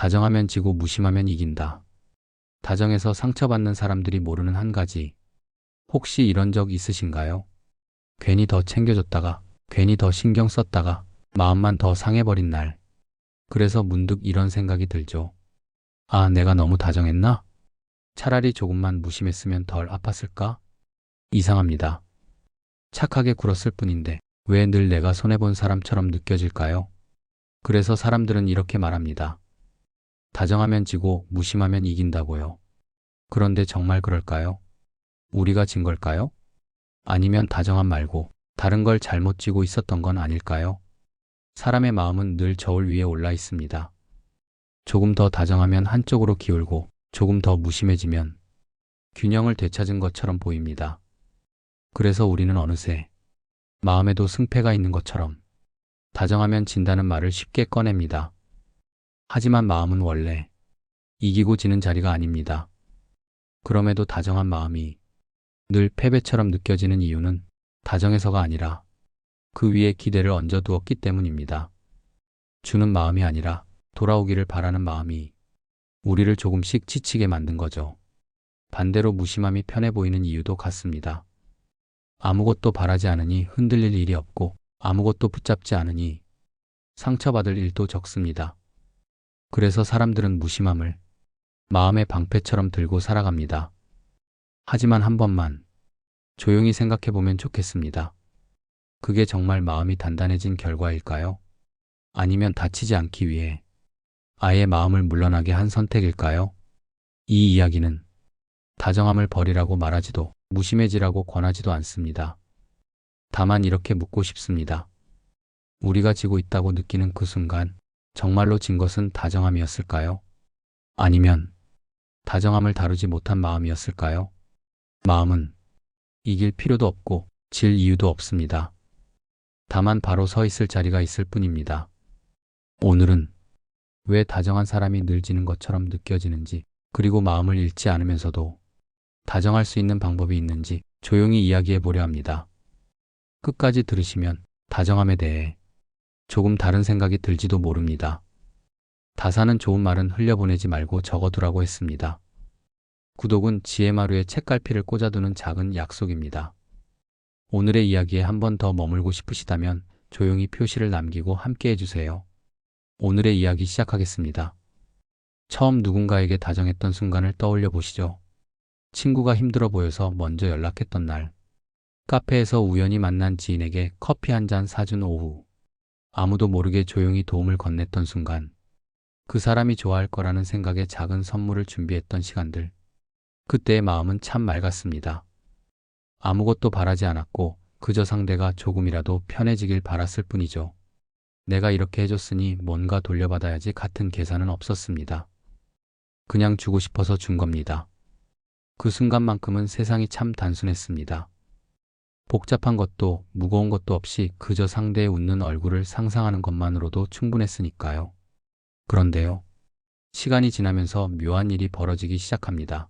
다정하면 지고 무심하면 이긴다. 다정해서 상처받는 사람들이 모르는 한 가지. 혹시 이런 적 있으신가요? 괜히 더 챙겨줬다가, 괜히 더 신경 썼다가, 마음만 더 상해버린 날. 그래서 문득 이런 생각이 들죠. 아, 내가 너무 다정했나? 차라리 조금만 무심했으면 덜 아팠을까? 이상합니다. 착하게 굴었을 뿐인데 왜 늘 내가 손해본 사람처럼 느껴질까요? 그래서 사람들은 이렇게 말합니다. 다정하면 지고 무심하면 이긴다고요. 그런데 정말 그럴까요? 우리가 진 걸까요? 아니면 다정함 말고 다른 걸 잘못 쥐고 있었던 건 아닐까요? 사람의 마음은 늘 저울 위에 올라 있습니다. 조금 더 다정하면 한쪽으로 기울고 조금 더 무심해지면 균형을 되찾은 것처럼 보입니다. 그래서 우리는 어느새 마음에도 승패가 있는 것처럼 다정하면 진다는 말을 쉽게 꺼냅니다. 하지만 마음은 원래 이기고 지는 자리가 아닙니다. 그럼에도 다정한 마음이 늘 패배처럼 느껴지는 이유는 다정해서가 아니라 그 위에 기대를 얹어두었기 때문입니다. 주는 마음이 아니라 돌아오기를 바라는 마음이 우리를 조금씩 지치게 만든 거죠. 반대로 무심함이 편해 보이는 이유도 같습니다. 아무것도 바라지 않으니 흔들릴 일이 없고 아무것도 붙잡지 않으니 상처받을 일도 적습니다. 그래서 사람들은 무심함을 마음의 방패처럼 들고 살아갑니다. 하지만 한 번만 조용히 생각해 보면 좋겠습니다. 그게 정말 마음이 단단해진 결과일까요? 아니면 다치지 않기 위해 아예 마음을 물러나게 한 선택일까요? 이 이야기는 다정함을 버리라고 말하지도 무심해지라고 권하지도 않습니다. 다만 이렇게 묻고 싶습니다. 우리가 지고 있다고 느끼는 그 순간 정말로 진 것은 다정함이었을까요? 아니면 다정함을 다루지 못한 마음이었을까요? 마음은 이길 필요도 없고 질 이유도 없습니다. 다만 바로 서 있을 자리가 있을 뿐입니다. 오늘은 왜 다정한 사람이 늘 지는 것처럼 느껴지는지, 그리고 마음을 잃지 않으면서도 다정할 수 있는 방법이 있는지 조용히 이야기해 보려 합니다. 끝까지 들으시면 다정함에 대해 조금 다른 생각이 들지도 모릅니다. 다사는 좋은 말은 흘려보내지 말고 적어두라고 했습니다. 구독은 지혜마루에 책갈피를 꽂아두는 작은 약속입니다. 오늘의 이야기에 한 번 더 머물고 싶으시다면 조용히 표시를 남기고 함께 해주세요. 오늘의 이야기 시작하겠습니다. 처음 누군가에게 다정했던 순간을 떠올려 보시죠. 친구가 힘들어 보여서 먼저 연락했던 날, 카페에서 우연히 만난 지인에게 커피 한 잔 사준 오후, 아무도 모르게 조용히 도움을 건넸던 순간, 그 사람이 좋아할 거라는 생각에 작은 선물을 준비했던 시간들, 그때의 마음은 참 맑았습니다. 아무것도 바라지 않았고 그저 상대가 조금이라도 편해지길 바랐을 뿐이죠. 내가 이렇게 해줬으니 뭔가 돌려받아야지 같은 계산은 없었습니다. 그냥 주고 싶어서 준 겁니다. 그 순간만큼은 세상이 참 단순했습니다. 복잡한 것도 무거운 것도 없이 그저 상대의 웃는 얼굴을 상상하는 것만으로도 충분했으니까요. 그런데요, 시간이 지나면서 묘한 일이 벌어지기 시작합니다.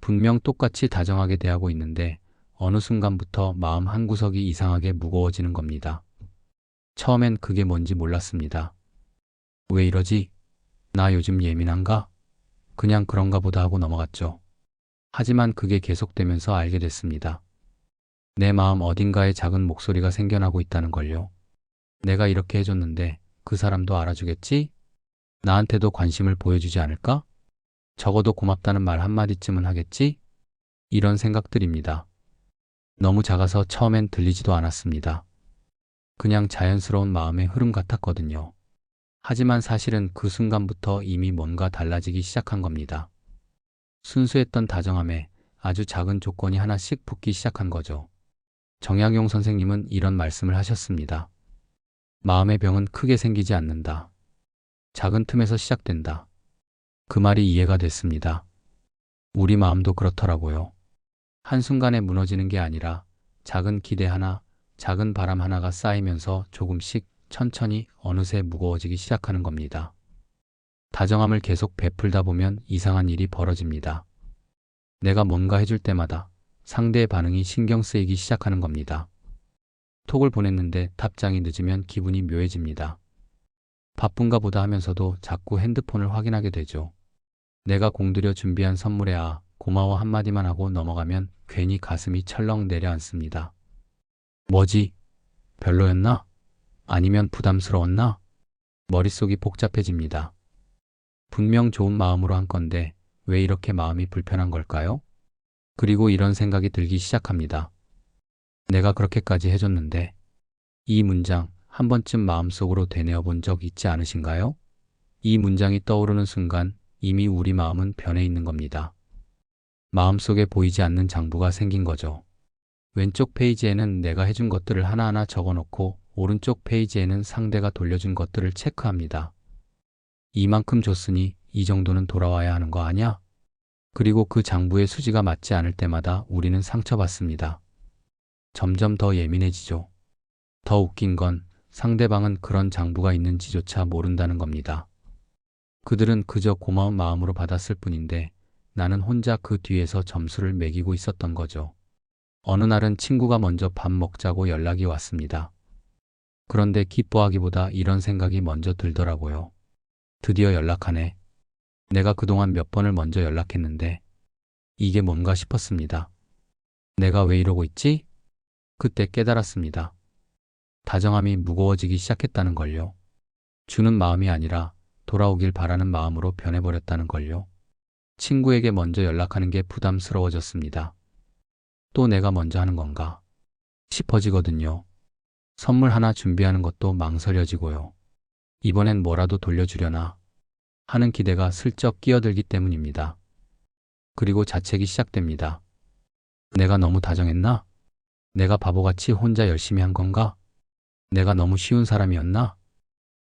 분명 똑같이 다정하게 대하고 있는데 어느 순간부터 마음 한구석이 이상하게 무거워지는 겁니다. 처음엔 그게 뭔지 몰랐습니다. 왜 이러지? 나 요즘 예민한가? 그냥 그런가 보다 하고 넘어갔죠. 하지만 그게 계속되면서 알게 됐습니다. 내 마음 어딘가에 작은 목소리가 생겨나고 있다는 걸요. 내가 이렇게 해줬는데 그 사람도 알아주겠지? 나한테도 관심을 보여주지 않을까? 적어도 고맙다는 말 한마디쯤은 하겠지? 이런 생각들입니다. 너무 작아서 처음엔 들리지도 않았습니다. 그냥 자연스러운 마음의 흐름 같았거든요. 하지만 사실은 그 순간부터 이미 뭔가 달라지기 시작한 겁니다. 순수했던 다정함에 아주 작은 조건이 하나씩 붙기 시작한 거죠. 정약용 선생님은 이런 말씀을 하셨습니다. 마음의 병은 크게 생기지 않는다. 작은 틈에서 시작된다. 그 말이 이해가 됐습니다. 우리 마음도 그렇더라고요. 한순간에 무너지는 게 아니라 작은 기대 하나, 작은 바람 하나가 쌓이면서 조금씩 천천히 어느새 무거워지기 시작하는 겁니다. 다정함을 계속 베풀다 보면 이상한 일이 벌어집니다. 내가 뭔가 해줄 때마다 상대의 반응이 신경 쓰이기 시작하는 겁니다. 톡을 보냈는데 답장이 늦으면 기분이 묘해집니다. 바쁜가 보다 하면서도 자꾸 핸드폰을 확인하게 되죠. 내가 공들여 준비한 선물에 고마워 한마디만 하고 넘어가면 괜히 가슴이 철렁 내려앉습니다. 뭐지? 별로였나? 아니면 부담스러웠나? 머릿속이 복잡해집니다. 분명 좋은 마음으로 한 건데 왜 이렇게 마음이 불편한 걸까요? 그리고 이런 생각이 들기 시작합니다. 내가 그렇게까지 해줬는데. 이 문장 한 번쯤 마음속으로 되뇌어 본 적 있지 않으신가요? 이 문장이 떠오르는 순간 이미 우리 마음은 변해 있는 겁니다. 마음속에 보이지 않는 장부가 생긴 거죠. 왼쪽 페이지에는 내가 해준 것들을 하나하나 적어놓고 오른쪽 페이지에는 상대가 돌려준 것들을 체크합니다. 이만큼 줬으니 이 정도는 돌아와야 하는 거 아냐? 그리고 그 장부의 수지가 맞지 않을 때마다 우리는 상처받습니다. 점점 더 예민해지죠. 더 웃긴 건 상대방은 그런 장부가 있는지조차 모른다는 겁니다. 그들은 그저 고마운 마음으로 받았을 뿐인데 나는 혼자 그 뒤에서 점수를 매기고 있었던 거죠. 어느 날은 친구가 먼저 밥 먹자고 연락이 왔습니다. 그런데 기뻐하기보다 이런 생각이 먼저 들더라고요. 드디어 연락하네. 내가 그동안 몇 번을 먼저 연락했는데 이게 뭔가 싶었습니다. 내가 왜 이러고 있지? 그때 깨달았습니다. 다정함이 무거워지기 시작했다는 걸요. 주는 마음이 아니라 돌아오길 바라는 마음으로 변해버렸다는 걸요. 친구에게 먼저 연락하는 게 부담스러워졌습니다. 또 내가 먼저 하는 건가 싶어지거든요. 선물 하나 준비하는 것도 망설여지고요. 이번엔 뭐라도 돌려주려나 하는 기대가 슬쩍 끼어들기 때문입니다. 그리고 자책이 시작됩니다. 내가 너무 다정했나? 내가 바보같이 혼자 열심히 한 건가? 내가 너무 쉬운 사람이었나?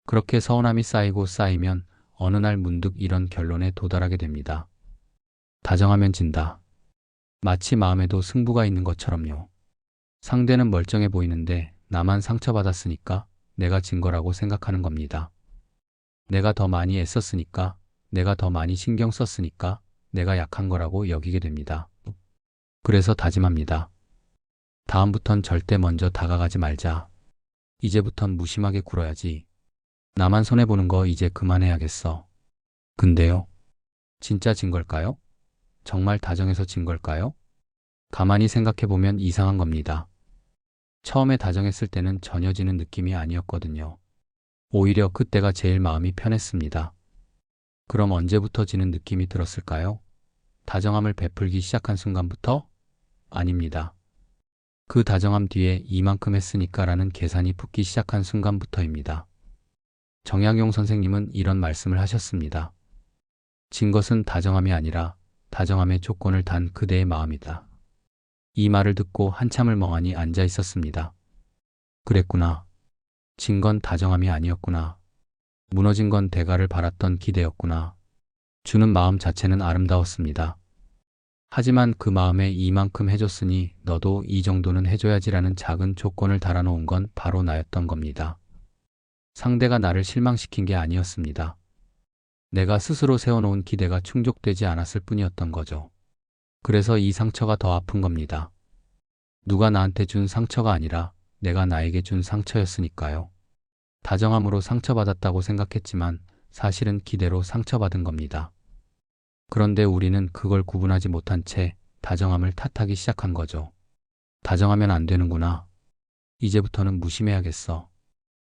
그렇게 서운함이 쌓이고 쌓이면 어느 날 문득 이런 결론에 도달하게 됩니다. 다정하면 진다. 마치 마음에도 승부가 있는 것처럼요. 상대는 멀쩡해 보이는데 나만 상처받았으니까 내가 진 거라고 생각하는 겁니다. 내가 더 많이 애썼으니까, 내가 더 많이 신경 썼으니까 내가 약한 거라고 여기게 됩니다. 그래서 다짐합니다. 다음부턴 절대 먼저 다가가지 말자. 이제부턴 무심하게 굴어야지. 나만 손해보는 거 이제 그만해야겠어. 근데요, 진짜 진 걸까요? 정말 다정해서 진 걸까요? 가만히 생각해보면 이상한 겁니다. 처음에 다정했을 때는 전혀 지는 느낌이 아니었거든요. 오히려 그때가 제일 마음이 편했습니다. 그럼 언제부터 지는 느낌이 들었을까요? 다정함을 베풀기 시작한 순간부터? 아닙니다. 그 다정함 뒤에 이만큼 했으니까라는 계산이 붙기 시작한 순간부터입니다. 정약용 선생님은 이런 말씀을 하셨습니다. 진 것은 다정함이 아니라 다정함의 조건을 단 그대의 마음이다. 이 말을 듣고 한참을 멍하니 앉아 있었습니다. 그랬구나. 진 건 다정함이 아니었구나. 무너진 건 대가를 바랐던 기대였구나. 주는 마음 자체는 아름다웠습니다. 하지만 그 마음에 이만큼 해줬으니 너도 이 정도는 해줘야지라는 작은 조건을 달아놓은 건 바로 나였던 겁니다. 상대가 나를 실망시킨 게 아니었습니다. 내가 스스로 세워놓은 기대가 충족되지 않았을 뿐이었던 거죠. 그래서 이 상처가 더 아픈 겁니다. 누가 나한테 준 상처가 아니라 내가 나에게 준 상처였으니까요. 다정함으로 상처받았다고 생각했지만 사실은 기대로 상처받은 겁니다. 그런데 우리는 그걸 구분하지 못한 채 다정함을 탓하기 시작한 거죠. 다정하면 안 되는구나. 이제부터는 무심해야겠어.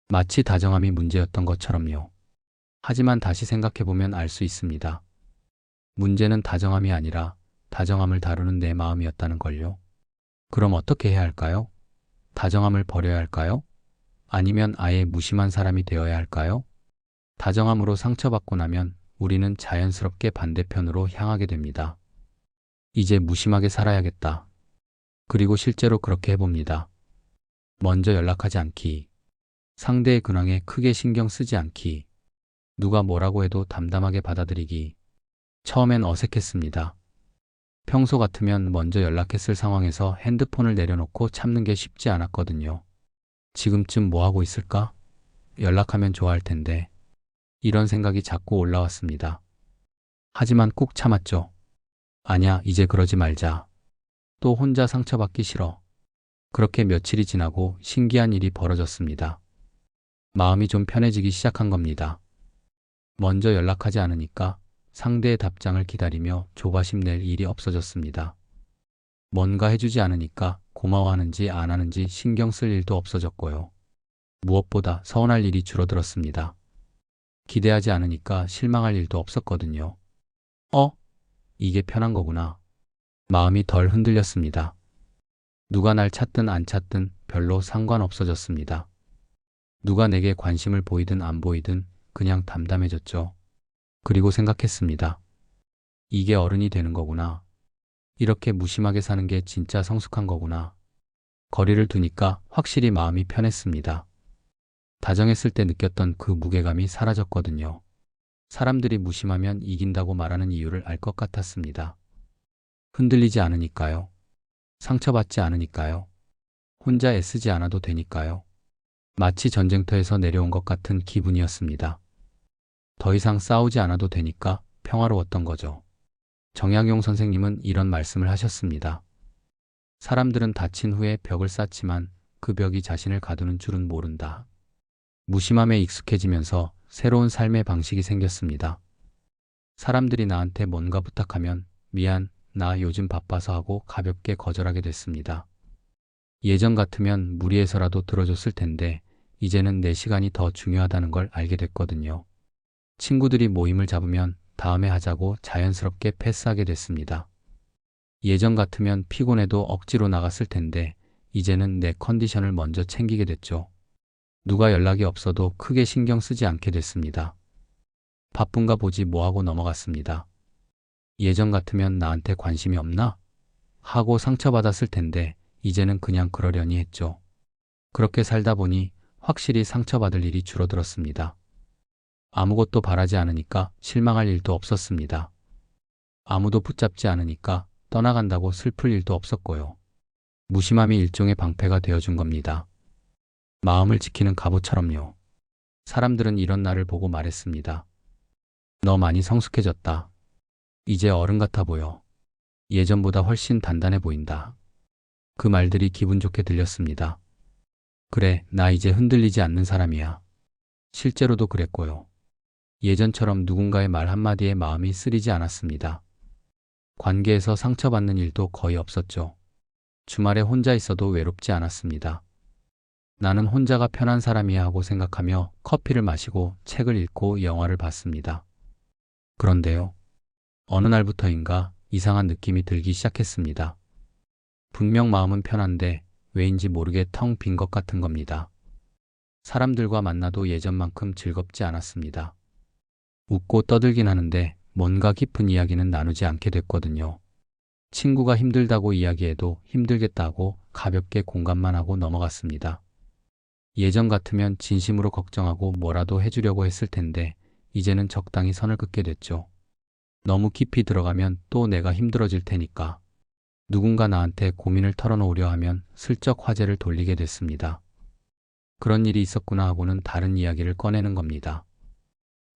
마치 다정함이 문제였던 것처럼요. 하지만 다시 생각해보면 알 수 있습니다. 문제는 다정함이 아니라 다정함을 다루는 내 마음이었다는 걸요. 그럼 어떻게 해야 할까요? 다정함을 버려야 할까요? 아니면 아예 무심한 사람이 되어야 할까요? 다정함으로 상처받고 나면 우리는 자연스럽게 반대편으로 향하게 됩니다. 이제 무심하게 살아야겠다. 그리고 실제로 그렇게 해봅니다. 먼저 연락하지 않기. 상대의 근황에 크게 신경 쓰지 않기. 누가 뭐라고 해도 담담하게 받아들이기. 처음엔 어색했습니다. 평소 같으면 먼저 연락했을 상황에서 핸드폰을 내려놓고 참는 게 쉽지 않았거든요. 지금쯤 뭐 하고 있을까? 연락하면 좋아할 텐데. 이런 생각이 자꾸 올라왔습니다. 하지만 꾹 참았죠. 아냐, 이제 그러지 말자. 또 혼자 상처받기 싫어. 그렇게 며칠이 지나고 신기한 일이 벌어졌습니다. 마음이 좀 편해지기 시작한 겁니다. 먼저 연락하지 않으니까 상대의 답장을 기다리며 조바심 낼 일이 없어졌습니다. 뭔가 해주지 않으니까 고마워하는지 안 하는지 신경 쓸 일도 없어졌고요. 무엇보다 서운할 일이 줄어들었습니다. 기대하지 않으니까 실망할 일도 없었거든요. 이게 편한 거구나. 마음이 덜 흔들렸습니다. 누가 날 찾든 안 찾든 별로 상관없어졌습니다. 누가 내게 관심을 보이든 안 보이든 그냥 담담해졌죠. 그리고 생각했습니다. 이게 어른이 되는 거구나. 이렇게 무심하게 사는 게 진짜 성숙한 거구나. 거리를 두니까 확실히 마음이 편했습니다. 다정했을 때 느꼈던 그 무게감이 사라졌거든요. 사람들이 무심하면 이긴다고 말하는 이유를 알 것 같았습니다. 흔들리지 않으니까요. 상처받지 않으니까요. 혼자 애쓰지 않아도 되니까요. 마치 전쟁터에서 내려온 것 같은 기분이었습니다. 더 이상 싸우지 않아도 되니까 평화로웠던 거죠. 정약용 선생님은 이런 말씀을 하셨습니다. 사람들은 다친 후에 벽을 쌓지만 그 벽이 자신을 가두는 줄은 모른다. 무심함에 익숙해지면서 새로운 삶의 방식이 생겼습니다. 사람들이 나한테 뭔가 부탁하면 미안, 나 요즘 바빠서 하고 가볍게 거절하게 됐습니다. 예전 같으면 무리해서라도 들어줬을 텐데 이제는 내 시간이 더 중요하다는 걸 알게 됐거든요. 친구들이 모임을 잡으면 다음에 하자고 자연스럽게 패스하게 됐습니다. 예전 같으면 피곤해도 억지로 나갔을 텐데 이제는 내 컨디션을 먼저 챙기게 됐죠. 누가 연락이 없어도 크게 신경 쓰지 않게 됐습니다. 바쁜가 보지 뭐하고 넘어갔습니다. 예전 같으면 나한테 관심이 없나? 하고 상처받았을 텐데 이제는 그냥 그러려니 했죠. 그렇게 살다 보니 확실히 상처받을 일이 줄어들었습니다. 아무것도 바라지 않으니까 실망할 일도 없었습니다. 아무도 붙잡지 않으니까 떠나간다고 슬플 일도 없었고요. 무심함이 일종의 방패가 되어준 겁니다. 마음을 지키는 갑옷처럼요. 사람들은 이런 나를 보고 말했습니다. 너 많이 성숙해졌다. 이제 어른 같아 보여. 예전보다 훨씬 단단해 보인다. 그 말들이 기분 좋게 들렸습니다. 그래, 나 이제 흔들리지 않는 사람이야. 실제로도 그랬고요. 예전처럼 누군가의 말 한마디에 마음이 쓰리지 않았습니다. 관계에서 상처받는 일도 거의 없었죠. 주말에 혼자 있어도 외롭지 않았습니다. 나는 혼자가 편한 사람이야 하고 생각하며 커피를 마시고 책을 읽고 영화를 봤습니다. 그런데요. 어느 날부터인가 이상한 느낌이 들기 시작했습니다. 분명 마음은 편한데 왜인지 모르게 텅 빈 것 같은 겁니다. 사람들과 만나도 예전만큼 즐겁지 않았습니다. 웃고 떠들긴 하는데 뭔가 깊은 이야기는 나누지 않게 됐거든요. 친구가 힘들다고 이야기해도 힘들겠다고 가볍게 공감만 하고 넘어갔습니다. 예전 같으면 진심으로 걱정하고 뭐라도 해주려고 했을 텐데 이제는 적당히 선을 긋게 됐죠. 너무 깊이 들어가면 또 내가 힘들어질 테니까. 누군가 나한테 고민을 털어놓으려 하면 슬쩍 화제를 돌리게 됐습니다. 그런 일이 있었구나 하고는 다른 이야기를 꺼내는 겁니다.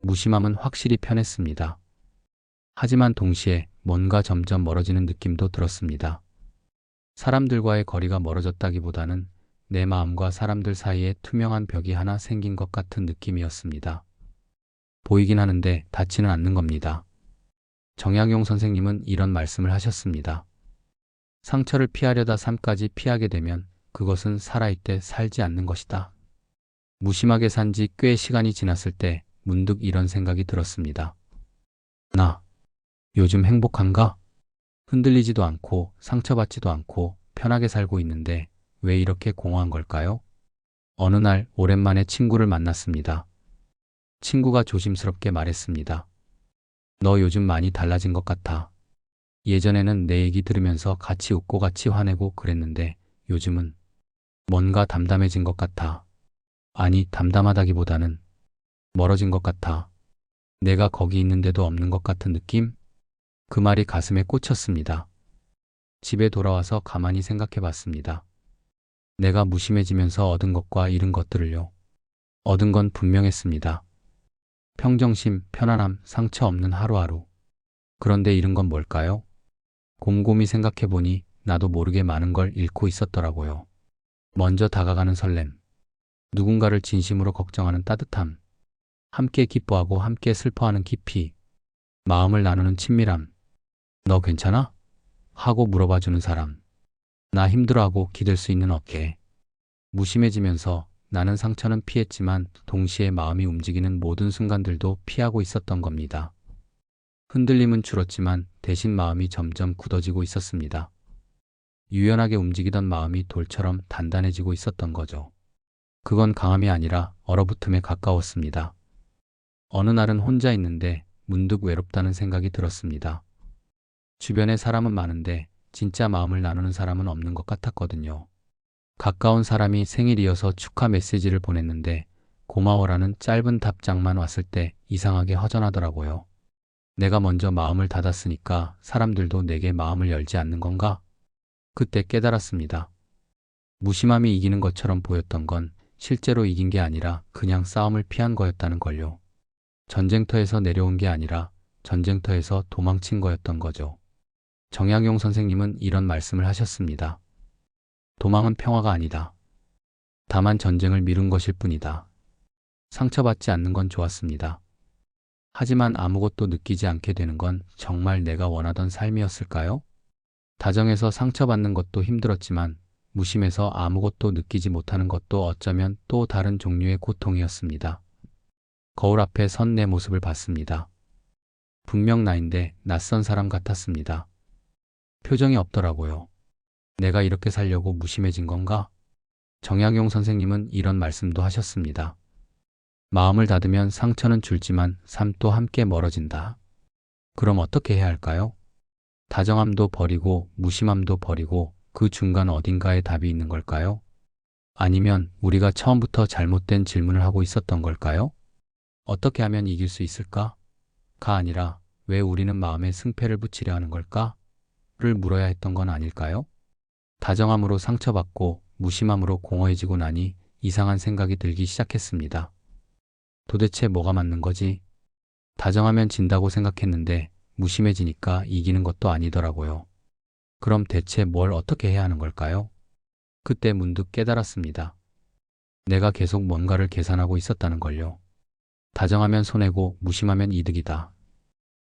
무심함은 확실히 편했습니다. 하지만 동시에 뭔가 점점 멀어지는 느낌도 들었습니다. 사람들과의 거리가 멀어졌다기보다는 내 마음과 사람들 사이에 투명한 벽이 하나 생긴 것 같은 느낌이었습니다. 보이긴 하는데 닿지는 않는 겁니다. 정약용 선생님은 이런 말씀을 하셨습니다. 상처를 피하려다 삶까지 피하게 되면 그것은 살아있되 살지 않는 것이다. 무심하게 산 지 꽤 시간이 지났을 때 문득 이런 생각이 들었습니다. 나 요즘 행복한가? 흔들리지도 않고 상처받지도 않고 편하게 살고 있는데 왜 이렇게 공허한 걸까요? 어느 날 오랜만에 친구를 만났습니다. 친구가 조심스럽게 말했습니다. 너 요즘 많이 달라진 것 같아. 예전에는 내 얘기 들으면서 같이 웃고 같이 화내고 그랬는데 요즘은 뭔가 담담해진 것 같아. 아니, 담담하다기보다는 멀어진 것 같아. 내가 거기 있는데도 없는 것 같은 느낌? 그 말이 가슴에 꽂혔습니다. 집에 돌아와서 가만히 생각해 봤습니다. 내가 무심해지면서 얻은 것과 잃은 것들을요. 얻은 건 분명했습니다. 평정심, 편안함, 상처 없는 하루하루. 그런데 잃은 건 뭘까요? 곰곰이 생각해보니 나도 모르게 많은 걸 잃고 있었더라고요. 먼저 다가가는 설렘, 누군가를 진심으로 걱정하는 따뜻함, 함께 기뻐하고 함께 슬퍼하는 깊이, 마음을 나누는 친밀함, 너 괜찮아? 하고 물어봐주는 사람, 나 힘들어하고 기댈 수 있는 어깨. 무심해지면서 나는 상처는 피했지만 동시에 마음이 움직이는 모든 순간들도 피하고 있었던 겁니다. 흔들림은 줄었지만 대신 마음이 점점 굳어지고 있었습니다. 유연하게 움직이던 마음이 돌처럼 단단해지고 있었던 거죠. 그건 강함이 아니라 얼어붙음에 가까웠습니다. 어느 날은 혼자 있는데 문득 외롭다는 생각이 들었습니다. 주변에 사람은 많은데 진짜 마음을 나누는 사람은 없는 것 같았거든요. 가까운 사람이 생일이어서 축하 메시지를 보냈는데 고마워라는 짧은 답장만 왔을 때 이상하게 허전하더라고요. 내가 먼저 마음을 닫았으니까 사람들도 내게 마음을 열지 않는 건가? 그때 깨달았습니다. 무심함이 이기는 것처럼 보였던 건 실제로 이긴 게 아니라 그냥 싸움을 피한 거였다는 걸요. 전쟁터에서 내려온 게 아니라 전쟁터에서 도망친 거였던 거죠. 정약용 선생님은 이런 말씀을 하셨습니다. 도망은 평화가 아니다. 다만 전쟁을 미룬 것일 뿐이다. 상처받지 않는 건 좋았습니다. 하지만 아무것도 느끼지 않게 되는 건 정말 내가 원하던 삶이었을까요? 다정해서 상처받는 것도 힘들었지만 무심해서 아무것도 느끼지 못하는 것도 어쩌면 또 다른 종류의 고통이었습니다. 거울 앞에 선 내 모습을 봤습니다. 분명 나인데 낯선 사람 같았습니다. 표정이 없더라고요. 내가 이렇게 살려고 무심해진 건가? 정약용 선생님은 이런 말씀도 하셨습니다. 마음을 닫으면 상처는 줄지만 삶도 함께 멀어진다. 그럼 어떻게 해야 할까요? 다정함도 버리고 무심함도 버리고 그 중간 어딘가에 답이 있는 걸까요? 아니면 우리가 처음부터 잘못된 질문을 하고 있었던 걸까요? 어떻게 하면 이길 수 있을까? 가 아니라 왜 우리는 마음에 승패를 붙이려 하는 걸까? 를 물어야 했던 건 아닐까요? 다정함으로 상처받고 무심함으로 공허해지고 나니 이상한 생각이 들기 시작했습니다. 도대체 뭐가 맞는 거지? 다정하면 진다고 생각했는데 무심해지니까 이기는 것도 아니더라고요. 그럼 대체 뭘 어떻게 해야 하는 걸까요? 그때 문득 깨달았습니다. 내가 계속 뭔가를 계산하고 있었다는 걸요. 다정하면 손해고 무심하면 이득이다.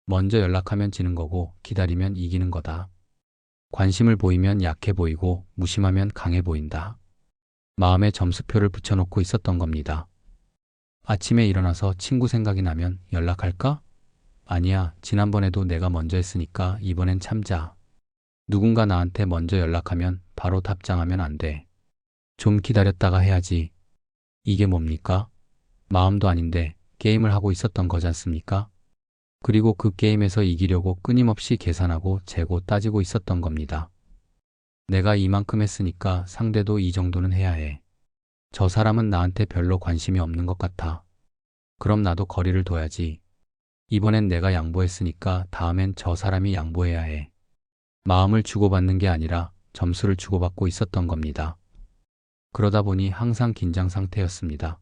먼저 연락하면 지는 거고 기다리면 이기는 거다. 관심을 보이면 약해 보이고 무심하면 강해 보인다. 마음에 점수표를 붙여놓고 있었던 겁니다. 아침에 일어나서 친구 생각이 나면 연락할까? 아니야, 지난번에도 내가 먼저 했으니까 이번엔 참자. 누군가 나한테 먼저 연락하면 바로 답장하면 안 돼. 좀 기다렸다가 해야지. 이게 뭡니까? 마음도 아닌데 게임을 하고 있었던 거지 않습니까? 그리고 그 게임에서 이기려고 끊임없이 계산하고 재고 따지고 있었던 겁니다. 내가 이만큼 했으니까 상대도 이 정도는 해야 해. 저 사람은 나한테 별로 관심이 없는 것 같아. 그럼 나도 거리를 둬야지. 이번엔 내가 양보했으니까 다음엔 저 사람이 양보해야 해. 마음을 주고받는 게 아니라 점수를 주고받고 있었던 겁니다. 그러다 보니 항상 긴장 상태였습니다.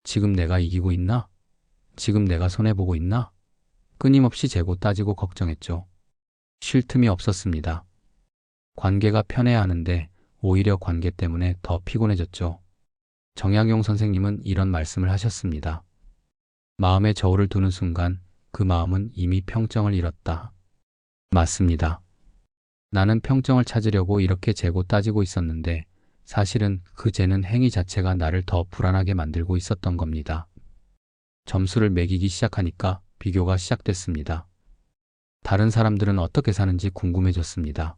지금 내가 이기고 있나? 지금 내가 손해보고 있나? 끊임없이 재고 따지고 걱정했죠. 쉴 틈이 없었습니다. 관계가 편해야 하는데 오히려 관계 때문에 더 피곤해졌죠. 정약용 선생님은 이런 말씀을 하셨습니다. 마음에 저울을 두는 순간 그 마음은 이미 평정을 잃었다. 맞습니다. 나는 평정을 찾으려고 이렇게 재고 따지고 있었는데 사실은 그 재는 행위 자체가 나를 더 불안하게 만들고 있었던 겁니다. 점수를 매기기 시작하니까 비교가 시작됐습니다. 다른 사람들은 어떻게 사는지 궁금해졌습니다.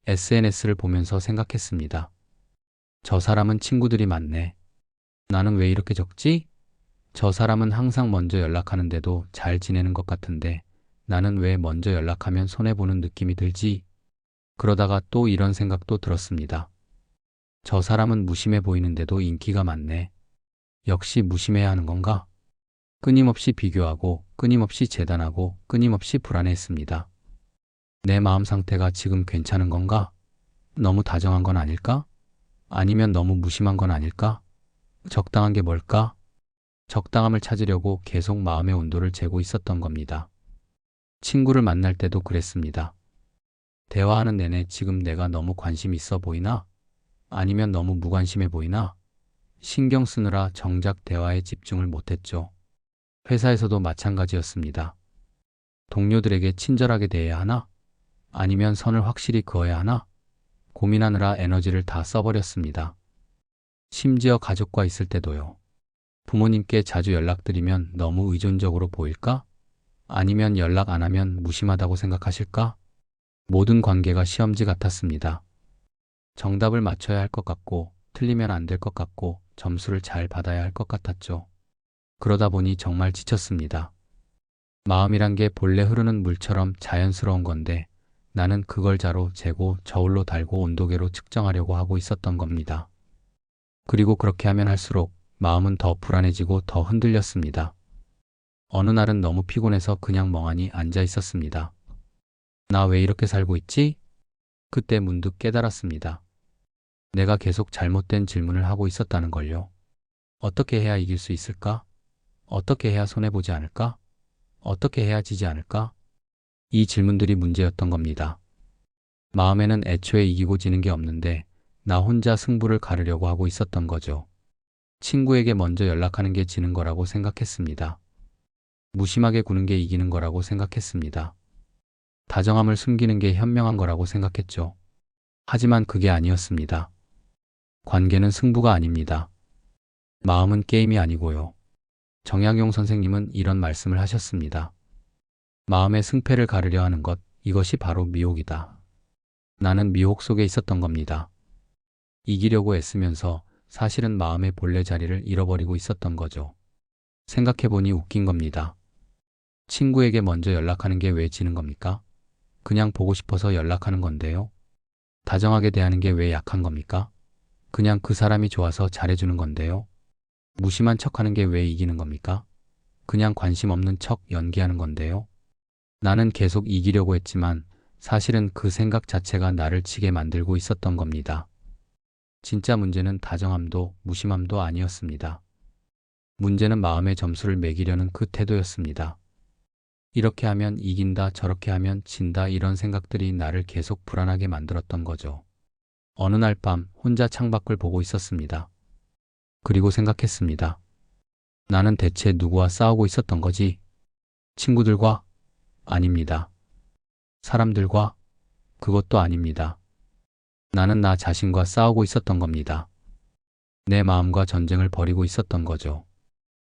SNS를 보면서 생각했습니다. 저 사람은 친구들이 많네. 나는 왜 이렇게 적지? 저 사람은 항상 먼저 연락하는데도 잘 지내는 것 같은데 나는 왜 먼저 연락하면 손해보는 느낌이 들지? 그러다가 또 이런 생각도 들었습니다. 저 사람은 무심해 보이는데도 인기가 많네. 역시 무심해야 하는 건가? 끊임없이 비교하고 끊임없이 재단하고 끊임없이 불안해했습니다. 내 마음 상태가 지금 괜찮은 건가? 너무 다정한 건 아닐까? 아니면 너무 무심한 건 아닐까? 적당한 게 뭘까? 적당함을 찾으려고 계속 마음의 온도를 재고 있었던 겁니다. 친구를 만날 때도 그랬습니다. 대화하는 내내 지금 내가 너무 관심 있어 보이나? 아니면 너무 무관심해 보이나? 신경 쓰느라 정작 대화에 집중을 못했죠. 회사에서도 마찬가지였습니다. 동료들에게 친절하게 대해야 하나? 아니면 선을 확실히 그어야 하나? 고민하느라 에너지를 다 써버렸습니다. 심지어 가족과 있을 때도요. 부모님께 자주 연락드리면 너무 의존적으로 보일까? 아니면 연락 안 하면 무심하다고 생각하실까? 모든 관계가 시험지 같았습니다. 정답을 맞춰야 할 것 같고, 틀리면 안 될 것 같고, 점수를 잘 받아야 할 것 같았죠. 그러다 보니 정말 지쳤습니다. 마음이란 게 본래 흐르는 물처럼 자연스러운 건데, 나는 그걸 자로 재고 저울로 달고 온도계로 측정하려고 하고 있었던 겁니다. 그리고 그렇게 하면 할수록 마음은 더 불안해지고 더 흔들렸습니다. 어느 날은 너무 피곤해서 그냥 멍하니 앉아 있었습니다. 나 왜 이렇게 살고 있지? 그때 문득 깨달았습니다. 내가 계속 잘못된 질문을 하고 있었다는 걸요. 어떻게 해야 이길 수 있을까? 어떻게 해야 손해보지 않을까? 어떻게 해야 지지 않을까? 이 질문들이 문제였던 겁니다. 마음에는 애초에 이기고 지는 게 없는데 나 혼자 승부를 가르려고 하고 있었던 거죠. 친구에게 먼저 연락하는 게 지는 거라고 생각했습니다. 무심하게 구는 게 이기는 거라고 생각했습니다. 다정함을 숨기는 게 현명한 거라고 생각했죠. 하지만 그게 아니었습니다. 관계는 승부가 아닙니다. 마음은 게임이 아니고요. 정약용 선생님은 이런 말씀을 하셨습니다. 마음의 승패를 가르려 하는 것, 이것이 바로 미혹이다. 나는 미혹 속에 있었던 겁니다. 이기려고 애쓰면서 사실은 마음의 본래 자리를 잃어버리고 있었던 거죠. 생각해보니 웃긴 겁니다. 친구에게 먼저 연락하는 게 왜 지는 겁니까? 그냥 보고 싶어서 연락하는 건데요. 다정하게 대하는 게 왜 약한 겁니까? 그냥 그 사람이 좋아서 잘해주는 건데요. 무심한 척하는 게 왜 이기는 겁니까? 그냥 관심 없는 척 연기하는 건데요. 나는 계속 이기려고 했지만 사실은 그 생각 자체가 나를 치게 만들고 있었던 겁니다. 진짜 문제는 다정함도 무심함도 아니었습니다. 문제는 마음의 점수를 매기려는 그 태도였습니다. 이렇게 하면 이긴다, 저렇게 하면 진다, 이런 생각들이 나를 계속 불안하게 만들었던 거죠. 어느 날 밤 혼자 창밖을 보고 있었습니다. 그리고 생각했습니다. 나는 대체 누구와 싸우고 있었던 거지? 친구들과? 아닙니다. 사람들과? 그것도 아닙니다. 나는 나 자신과 싸우고 있었던 겁니다. 내 마음과 전쟁을 벌이고 있었던 거죠.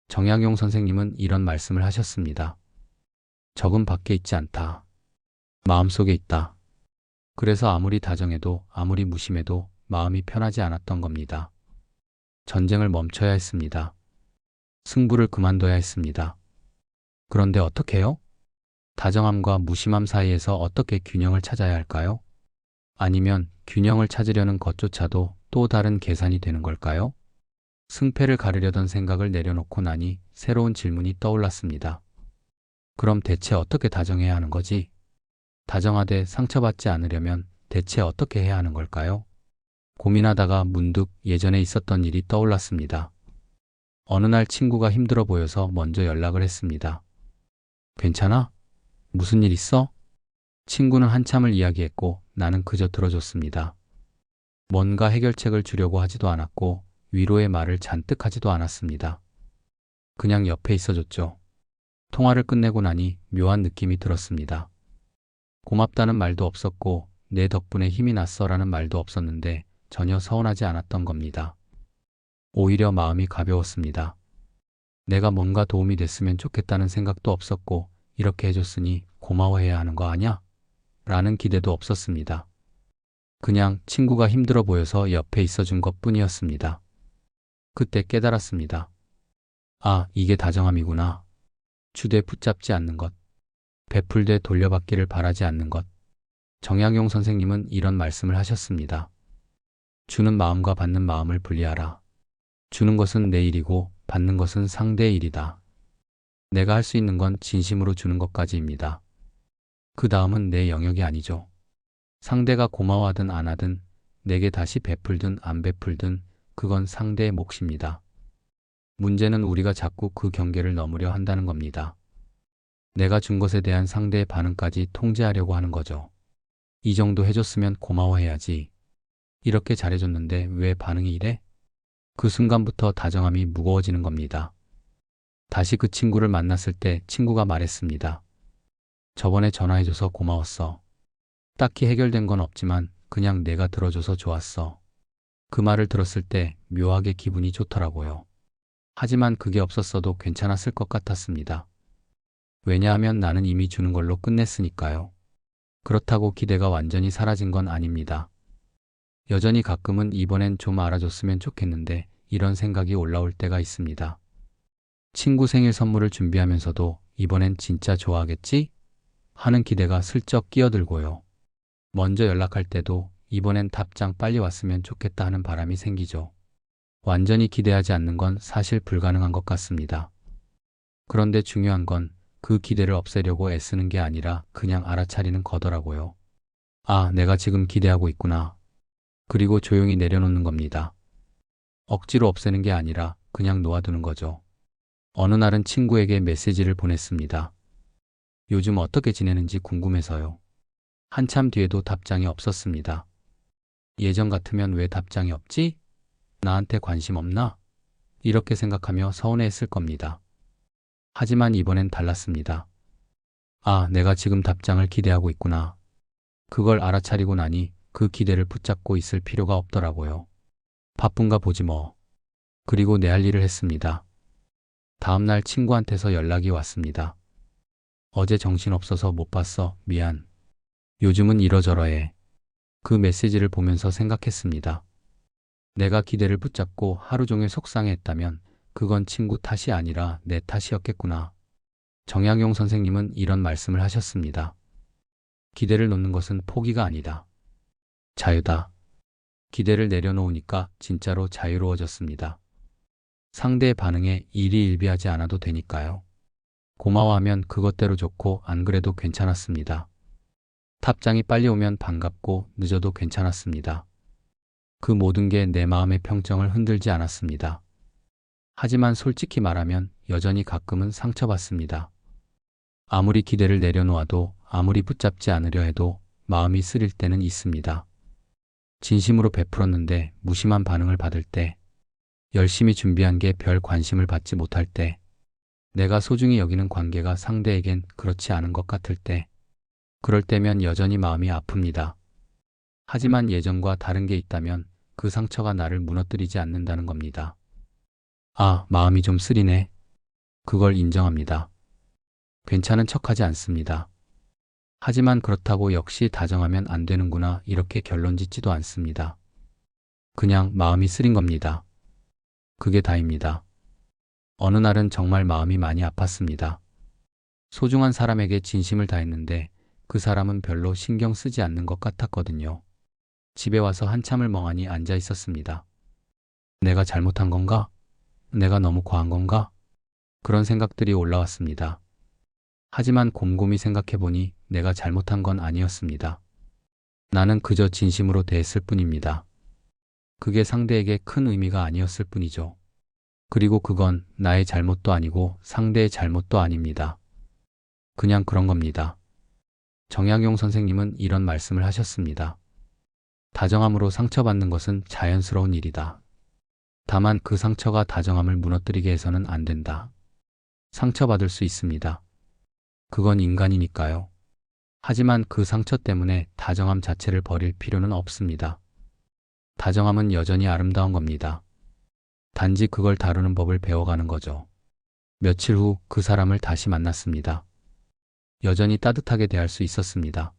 정약용 선생님은 이런 말씀을 하셨습니다. 적은 밖에 있지 않다. 마음속에 있다. 그래서 아무리 다정해도 아무리 무심해도 마음이 편하지 않았던 겁니다. 전쟁을 멈춰야 했습니다. 승부를 그만둬야 했습니다. 그런데 어떻게요? 다정함과 무심함 사이에서 어떻게 균형을 찾아야 할까요? 아니면 균형을 찾으려는 것조차도 또 다른 계산이 되는 걸까요? 승패를 가르려던 생각을 내려놓고 나니 새로운 질문이 떠올랐습니다. 그럼 대체 어떻게 다정해야 하는 거지? 다정하되 상처받지 않으려면 대체 어떻게 해야 하는 걸까요? 고민하다가 문득 예전에 있었던 일이 떠올랐습니다. 어느 날 친구가 힘들어 보여서 먼저 연락을 했습니다. 괜찮아? 무슨 일 있어? 친구는 한참을 이야기했고 나는 그저 들어줬습니다. 뭔가 해결책을 주려고 하지도 않았고 위로의 말을 잔뜩 하지도 않았습니다. 그냥 옆에 있어줬죠. 통화를 끝내고 나니 묘한 느낌이 들었습니다. 고맙다는 말도 없었고 내 덕분에 힘이 났어라는 말도 없었는데 전혀 서운하지 않았던 겁니다. 오히려 마음이 가벼웠습니다. 내가 뭔가 도움이 됐으면 좋겠다는 생각도 없었고 이렇게 해줬으니 고마워해야 하는 거 아냐? 라는 기대도 없었습니다. 그냥 친구가 힘들어 보여서 옆에 있어준 것뿐이었습니다. 그때 깨달았습니다. 아, 이게 다정함이구나. 주되 붙잡지 않는 것. 베풀되 돌려받기를 바라지 않는 것. 정약용 선생님은 이런 말씀을 하셨습니다. 주는 마음과 받는 마음을 분리하라. 주는 것은 내 일이고 받는 것은 상대의 일이다. 내가 할 수 있는 건 진심으로 주는 것까지입니다. 그 다음은 내 영역이 아니죠. 상대가 고마워하든 안 하든 내게 다시 베풀든 안 베풀든 그건 상대의 몫입니다. 문제는 우리가 자꾸 그 경계를 넘으려 한다는 겁니다. 내가 준 것에 대한 상대의 반응까지 통제하려고 하는 거죠. 이 정도 해줬으면 고마워해야지. 이렇게 잘해줬는데 왜 반응이 이래? 그 순간부터 다정함이 무거워지는 겁니다. 다시 그 친구를 만났을 때 친구가 말했습니다. 저번에 전화해줘서 고마웠어. 딱히 해결된 건 없지만 그냥 내가 들어줘서 좋았어. 그 말을 들었을 때 묘하게 기분이 좋더라고요. 하지만 그게 없었어도 괜찮았을 것 같았습니다. 왜냐하면 나는 이미 주는 걸로 끝냈으니까요. 그렇다고 기대가 완전히 사라진 건 아닙니다. 여전히 가끔은 이번엔 좀 알아줬으면 좋겠는데 이런 생각이 올라올 때가 있습니다. 친구 생일 선물을 준비하면서도 이번엔 진짜 좋아하겠지? 하는 기대가 슬쩍 끼어들고요. 먼저 연락할 때도 이번엔 답장 빨리 왔으면 좋겠다 하는 바람이 생기죠. 완전히 기대하지 않는 건 사실 불가능한 것 같습니다. 그런데 중요한 건 그 기대를 없애려고 애쓰는 게 아니라 그냥 알아차리는 거더라고요. 아, 내가 지금 기대하고 있구나. 그리고 조용히 내려놓는 겁니다. 억지로 없애는 게 아니라 그냥 놓아두는 거죠. 어느 날은 친구에게 메시지를 보냈습니다. 요즘 어떻게 지내는지 궁금해서요. 한참 뒤에도 답장이 없었습니다. 예전 같으면 왜 답장이 없지? 나한테 관심 없나? 이렇게 생각하며 서운해했을 겁니다. 하지만 이번엔 달랐습니다. 아, 내가 지금 답장을 기대하고 있구나. 그걸 알아차리고 나니 그 기대를 붙잡고 있을 필요가 없더라고요. 바쁜가 보지 뭐. 그리고 내 할 일을 했습니다. 다음날 친구한테서 연락이 왔습니다. 어제 정신없어서 못 봤어. 미안. 요즘은 이러저러해. 그 메시지를 보면서 생각했습니다. 내가 기대를 붙잡고 하루 종일 속상해했다면 그건 친구 탓이 아니라 내 탓이었겠구나. 정약용 선생님은 이런 말씀을 하셨습니다. 기대를 놓는 것은 포기가 아니다. 자유다. 기대를 내려놓으니까 진짜로 자유로워졌습니다. 상대의 반응에 일희일비하지 않아도 되니까요. 고마워하면 그것대로 좋고 안 그래도 괜찮았습니다. 답장이 빨리 오면 반갑고 늦어도 괜찮았습니다. 그 모든 게 내 마음의 평정을 흔들지 않았습니다. 하지만 솔직히 말하면 여전히 가끔은 상처받습니다. 아무리 기대를 내려놓아도 아무리 붙잡지 않으려 해도 마음이 쓰릴 때는 있습니다. 진심으로 베풀었는데 무심한 반응을 받을 때, 열심히 준비한 게 별 관심을 받지 못할 때, 내가 소중히 여기는 관계가 상대에겐 그렇지 않은 것 같을 때, 그럴 때면 여전히 마음이 아픕니다. 하지만 예전과 다른 게 있다면 그 상처가 나를 무너뜨리지 않는다는 겁니다. 아, 마음이 좀 쓰리네. 그걸 인정합니다. 괜찮은 척하지 않습니다. 하지만 그렇다고 역시 다정하면 안 되는구나 이렇게 결론 짓지도 않습니다. 그냥 마음이 쓰린 겁니다. 그게 다입니다. 어느 날은 정말 마음이 많이 아팠습니다. 소중한 사람에게 진심을 다했는데 그 사람은 별로 신경 쓰지 않는 것 같았거든요. 집에 와서 한참을 멍하니 앉아 있었습니다. 내가 잘못한 건가? 내가 너무 과한 건가? 그런 생각들이 올라왔습니다. 하지만 곰곰이 생각해보니 내가 잘못한 건 아니었습니다. 나는 그저 진심으로 대했을 뿐입니다. 그게 상대에게 큰 의미가 아니었을 뿐이죠. 그리고 그건 나의 잘못도 아니고 상대의 잘못도 아닙니다. 그냥 그런 겁니다. 정약용 선생님은 이런 말씀을 하셨습니다. 다정함으로 상처받는 것은 자연스러운 일이다. 다만 그 상처가 다정함을 무너뜨리게 해서는 안 된다. 상처받을 수 있습니다. 그건 인간이니까요. 하지만 그 상처 때문에 다정함 자체를 버릴 필요는 없습니다. 다정함은 여전히 아름다운 겁니다. 단지 그걸 다루는 법을 배워가는 거죠. 며칠 후 그 사람을 다시 만났습니다. 여전히 따뜻하게 대할 수 있었습니다.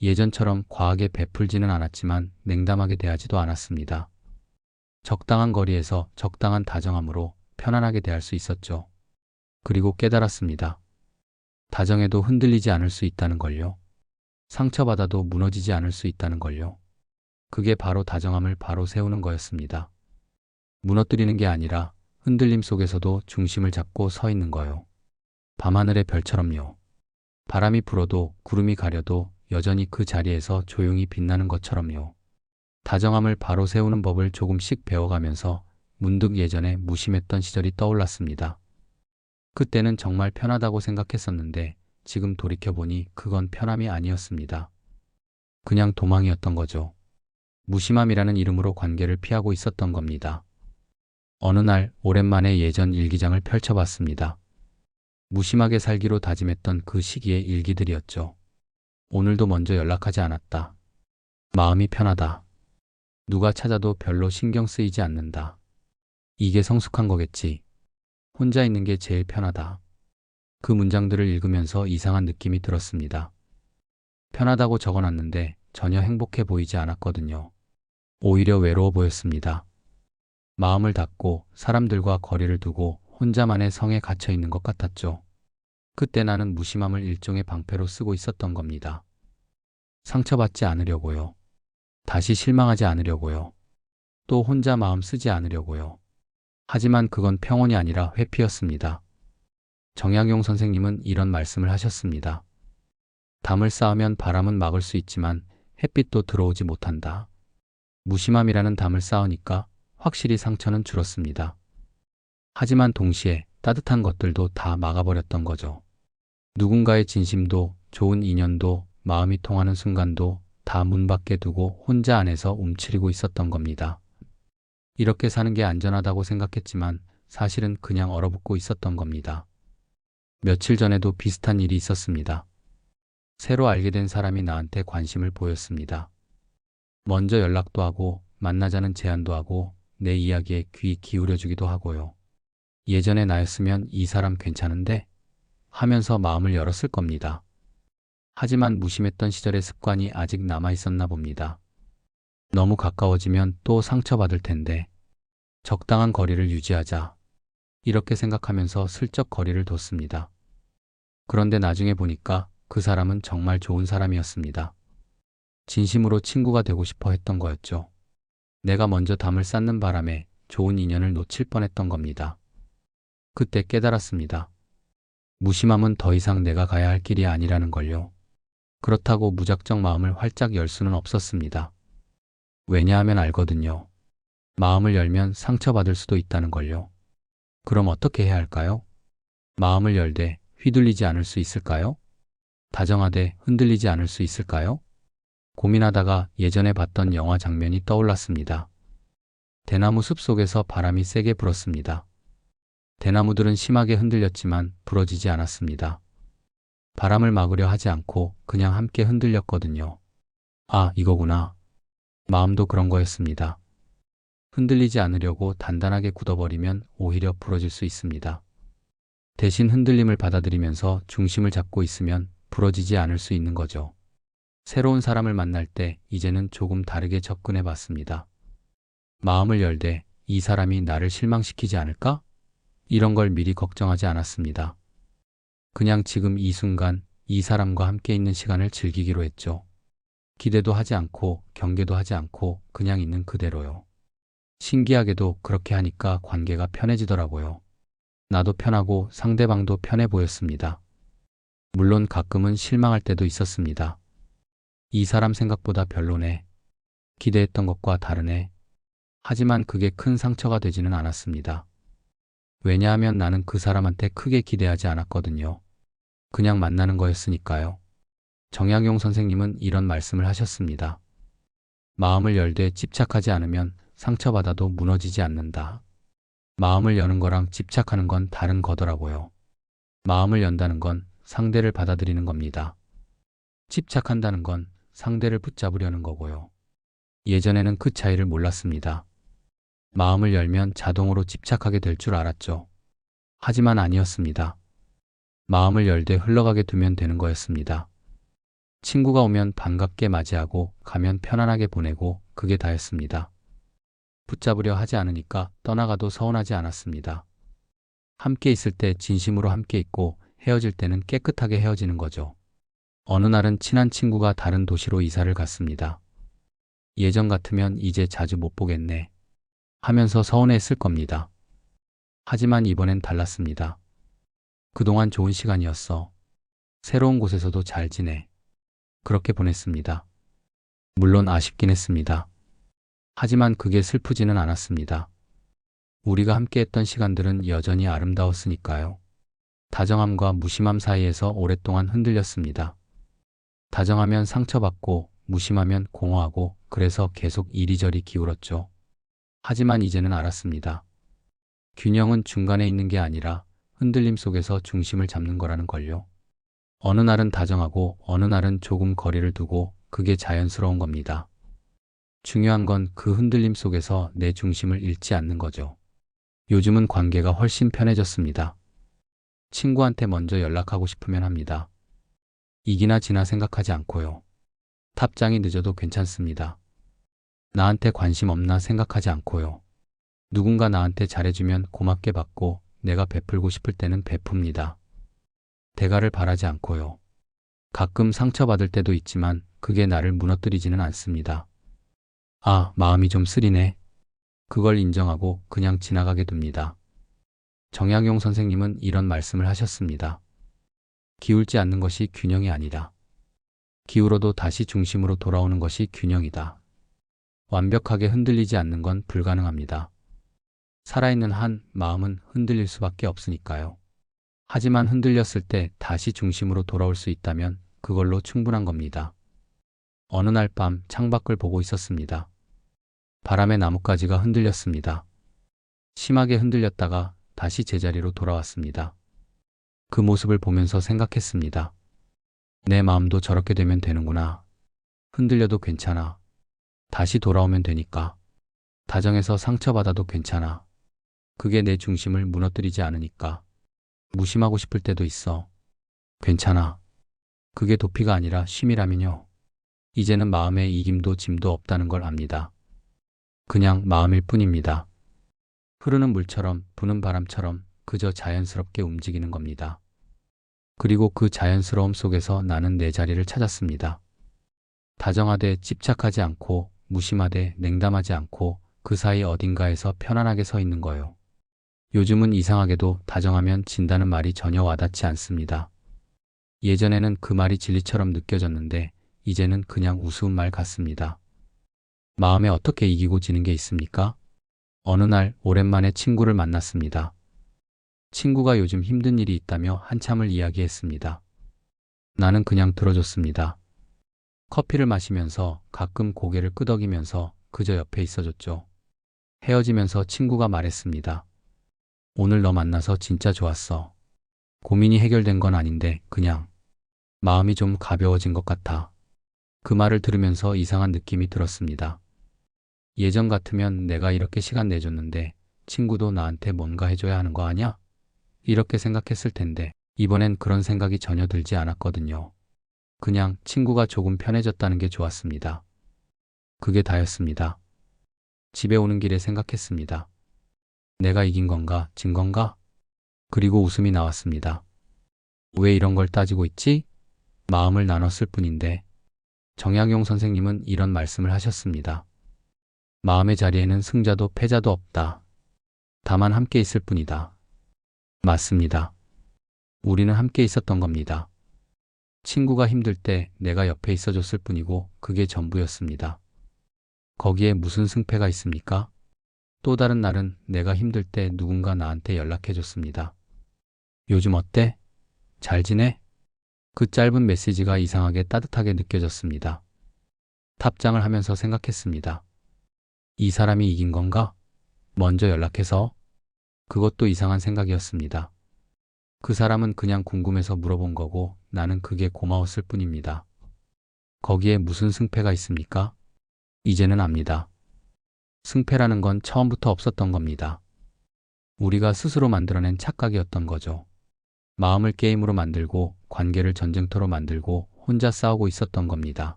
예전처럼 과하게 베풀지는 않았지만 냉담하게 대하지도 않았습니다. 적당한 거리에서 적당한 다정함으로 편안하게 대할 수 있었죠. 그리고 깨달았습니다. 다정해도 흔들리지 않을 수 있다는 걸요. 상처받아도 무너지지 않을 수 있다는 걸요. 그게 바로 다정함을 바로 세우는 거였습니다. 무너뜨리는 게 아니라 흔들림 속에서도 중심을 잡고 서 있는 거요. 밤하늘의 별처럼요. 바람이 불어도 구름이 가려도 여전히 그 자리에서 조용히 빛나는 것처럼요. 다정함을 바로 세우는 법을 조금씩 배워가면서 문득 예전에 무심했던 시절이 떠올랐습니다. 그때는 정말 편하다고 생각했었는데 지금 돌이켜보니 그건 편함이 아니었습니다. 그냥 도망이었던 거죠. 무심함이라는 이름으로 관계를 피하고 있었던 겁니다. 어느 날 오랜만에 예전 일기장을 펼쳐봤습니다. 무심하게 살기로 다짐했던 그 시기의 일기들이었죠. 오늘도 먼저 연락하지 않았다. 마음이 편하다. 누가 찾아도 별로 신경 쓰이지 않는다. 이게 성숙한 거겠지. 혼자 있는 게 제일 편하다. 그 문장들을 읽으면서 이상한 느낌이 들었습니다. 편하다고 적어놨는데 전혀 행복해 보이지 않았거든요. 오히려 외로워 보였습니다. 마음을 닫고 사람들과 거리를 두고 혼자만의 성에 갇혀 있는 것 같았죠. 그때 나는 무심함을 일종의 방패로 쓰고 있었던 겁니다. 상처받지 않으려고요. 다시 실망하지 않으려고요. 또 혼자 마음 쓰지 않으려고요. 하지만 그건 평온이 아니라 회피였습니다. 정약용 선생님은 이런 말씀을 하셨습니다. 담을 쌓으면 바람은 막을 수 있지만 햇빛도 들어오지 못한다. 무심함이라는 담을 쌓으니까 확실히 상처는 줄었습니다. 하지만 동시에 따뜻한 것들도 다 막아버렸던 거죠. 누군가의 진심도 좋은 인연도 마음이 통하는 순간도 다 문 밖에 두고 혼자 안에서 움츠리고 있었던 겁니다. 이렇게 사는 게 안전하다고 생각했지만 사실은 그냥 얼어붙고 있었던 겁니다. 며칠 전에도 비슷한 일이 있었습니다. 새로 알게 된 사람이 나한테 관심을 보였습니다. 먼저 연락도 하고 만나자는 제안도 하고 내 이야기에 귀 기울여주기도 하고요. 예전에 나였으면 이 사람 괜찮은데? 하면서 마음을 열었을 겁니다. 하지만 무심했던 시절의 습관이 아직 남아있었나 봅니다. 너무 가까워지면 또 상처받을 텐데 적당한 거리를 유지하자. 이렇게 생각하면서 슬쩍 거리를 뒀습니다. 그런데 나중에 보니까 그 사람은 정말 좋은 사람이었습니다. 진심으로 친구가 되고 싶어 했던 거였죠. 내가 먼저 담을 쌓는 바람에 좋은 인연을 놓칠 뻔했던 겁니다. 그때 깨달았습니다. 무심함은 더 이상 내가 가야 할 길이 아니라는 걸요. 그렇다고 무작정 마음을 활짝 열 수는 없었습니다. 왜냐하면 알거든요. 마음을 열면 상처받을 수도 있다는 걸요. 그럼 어떻게 해야 할까요? 마음을 열되 휘둘리지 않을 수 있을까요? 다정하되 흔들리지 않을 수 있을까요? 고민하다가 예전에 봤던 영화 장면이 떠올랐습니다. 대나무 숲 속에서 바람이 세게 불었습니다. 대나무들은 심하게 흔들렸지만 부러지지 않았습니다. 바람을 막으려 하지 않고 그냥 함께 흔들렸거든요. 아, 이거구나. 마음도 그런 거였습니다. 흔들리지 않으려고 단단하게 굳어버리면 오히려 부러질 수 있습니다. 대신 흔들림을 받아들이면서 중심을 잡고 있으면 부러지지 않을 수 있는 거죠. 새로운 사람을 만날 때 이제는 조금 다르게 접근해 봤습니다. 마음을 열되 이 사람이 나를 실망시키지 않을까? 이런 걸 미리 걱정하지 않았습니다. 그냥 지금 이 순간 이 사람과 함께 있는 시간을 즐기기로 했죠. 기대도 하지 않고 경계도 하지 않고 그냥 있는 그대로요. 신기하게도 그렇게 하니까 관계가 편해지더라고요. 나도 편하고 상대방도 편해 보였습니다. 물론 가끔은 실망할 때도 있었습니다. 이 사람 생각보다 별로네. 기대했던 것과 다르네. 하지만 그게 큰 상처가 되지는 않았습니다. 왜냐하면 나는 그 사람한테 크게 기대하지 않았거든요. 그냥 만나는 거였으니까요. 정약용 선생님은 이런 말씀을 하셨습니다. 마음을 열되 집착하지 않으면 상처받아도 무너지지 않는다. 마음을 여는 거랑 집착하는 건 다른 거더라고요. 마음을 연다는 건 상대를 받아들이는 겁니다. 집착한다는 건 상대를 붙잡으려는 거고요. 예전에는 그 차이를 몰랐습니다. 마음을 열면 자동으로 집착하게 될 줄 알았죠. 하지만 아니었습니다. 마음을 열되 흘러가게 두면 되는 거였습니다. 친구가 오면 반갑게 맞이하고 가면 편안하게 보내고 그게 다였습니다. 붙잡으려 하지 않으니까 떠나가도 서운하지 않았습니다. 함께 있을 때 진심으로 함께 있고 헤어질 때는 깨끗하게 헤어지는 거죠. 어느 날은 친한 친구가 다른 도시로 이사를 갔습니다. 예전 같으면 이제 자주 못 보겠네 하면서 서운해했을 겁니다. 하지만 이번엔 달랐습니다. 그동안 좋은 시간이었어. 새로운 곳에서도 잘 지내. 그렇게 보냈습니다. 물론 아쉽긴 했습니다. 하지만 그게 슬프지는 않았습니다. 우리가 함께했던 시간들은 여전히 아름다웠으니까요. 다정함과 무심함 사이에서 오랫동안 흔들렸습니다. 다정하면 상처받고 무심하면 공허하고 그래서 계속 이리저리 기울었죠. 하지만 이제는 알았습니다. 균형은 중간에 있는 게 아니라 흔들림 속에서 중심을 잡는 거라는 걸요. 어느 날은 다정하고 어느 날은 조금 거리를 두고 그게 자연스러운 겁니다. 중요한 건 그 흔들림 속에서 내 중심을 잃지 않는 거죠. 요즘은 관계가 훨씬 편해졌습니다. 친구한테 먼저 연락하고 싶으면 합니다. 이기나 지나 생각하지 않고요. 답장이 늦어도 괜찮습니다. 나한테 관심 없나 생각하지 않고요. 누군가 나한테 잘해주면 고맙게 받고 내가 베풀고 싶을 때는 베풉니다. 대가를 바라지 않고요. 가끔 상처받을 때도 있지만 그게 나를 무너뜨리지는 않습니다. 아, 마음이 좀 쓰리네. 그걸 인정하고 그냥 지나가게 둡니다. 정약용 선생님은 이런 말씀을 하셨습니다. 기울지 않는 것이 균형이 아니다. 기울어도 다시 중심으로 돌아오는 것이 균형이다. 완벽하게 흔들리지 않는 건 불가능합니다. 살아있는 한 마음은 흔들릴 수밖에 없으니까요. 하지만 흔들렸을 때 다시 중심으로 돌아올 수 있다면 그걸로 충분한 겁니다. 어느 날 밤 창밖을 보고 있었습니다. 바람에 나뭇가지가 흔들렸습니다. 심하게 흔들렸다가 다시 제자리로 돌아왔습니다. 그 모습을 보면서 생각했습니다. 내 마음도 저렇게 되면 되는구나. 흔들려도 괜찮아. 다시 돌아오면 되니까. 다정해서 상처받아도 괜찮아. 그게 내 중심을 무너뜨리지 않으니까. 무심하고 싶을 때도 있어. 괜찮아. 그게 도피가 아니라 쉼이라면요. 이제는 마음에 이김도 짐도 없다는 걸 압니다. 그냥 마음일 뿐입니다. 흐르는 물처럼 부는 바람처럼 그저 자연스럽게 움직이는 겁니다. 그리고 그 자연스러움 속에서 나는 내 자리를 찾았습니다. 다정하되 집착하지 않고 무심하되 냉담하지 않고 그 사이 어딘가에서 편안하게 서 있는 거요. 요즘은 이상하게도 다정하면 진다는 말이 전혀 와닿지 않습니다. 예전에는 그 말이 진리처럼 느껴졌는데 이제는 그냥 우스운 말 같습니다. 마음에 어떻게 이기고 지는 게 있습니까? 어느 날 오랜만에 친구를 만났습니다. 친구가 요즘 힘든 일이 있다며 한참을 이야기했습니다. 나는 그냥 들어줬습니다. 커피를 마시면서 가끔 고개를 끄덕이면서 그저 옆에 있어줬죠. 헤어지면서 친구가 말했습니다. 오늘 너 만나서 진짜 좋았어. 고민이 해결된 건 아닌데 그냥 마음이 좀 가벼워진 것 같아. 그 말을 들으면서 이상한 느낌이 들었습니다. 예전 같으면 내가 이렇게 시간 내줬는데 친구도 나한테 뭔가 해줘야 하는 거 아냐? 이렇게 생각했을 텐데 이번엔 그런 생각이 전혀 들지 않았거든요. 그냥 친구가 조금 편해졌다는 게 좋았습니다. 그게 다였습니다. 집에 오는 길에 생각했습니다. 내가 이긴 건가, 진 건가? 그리고 웃음이 나왔습니다. 왜 이런 걸 따지고 있지? 마음을 나눴을 뿐인데. 정약용 선생님은 이런 말씀을 하셨습니다. 마음의 자리에는 승자도 패자도 없다. 다만 함께 있을 뿐이다. 맞습니다. 우리는 함께 있었던 겁니다. 친구가 힘들 때 내가 옆에 있어줬을 뿐이고 그게 전부였습니다. 거기에 무슨 승패가 있습니까? 또 다른 날은 내가 힘들 때 누군가 나한테 연락해줬습니다. 요즘 어때? 잘 지내? 그 짧은 메시지가 이상하게 따뜻하게 느껴졌습니다. 답장을 하면서 생각했습니다. 이 사람이 이긴 건가? 먼저 연락해서? 그것도 이상한 생각이었습니다. 그 사람은 그냥 궁금해서 물어본 거고 나는 그게 고마웠을 뿐입니다. 거기에 무슨 승패가 있습니까? 이제는 압니다. 승패라는 건 처음부터 없었던 겁니다. 우리가 스스로 만들어낸 착각이었던 거죠. 마음을 게임으로 만들고 관계를 전쟁터로 만들고 혼자 싸우고 있었던 겁니다.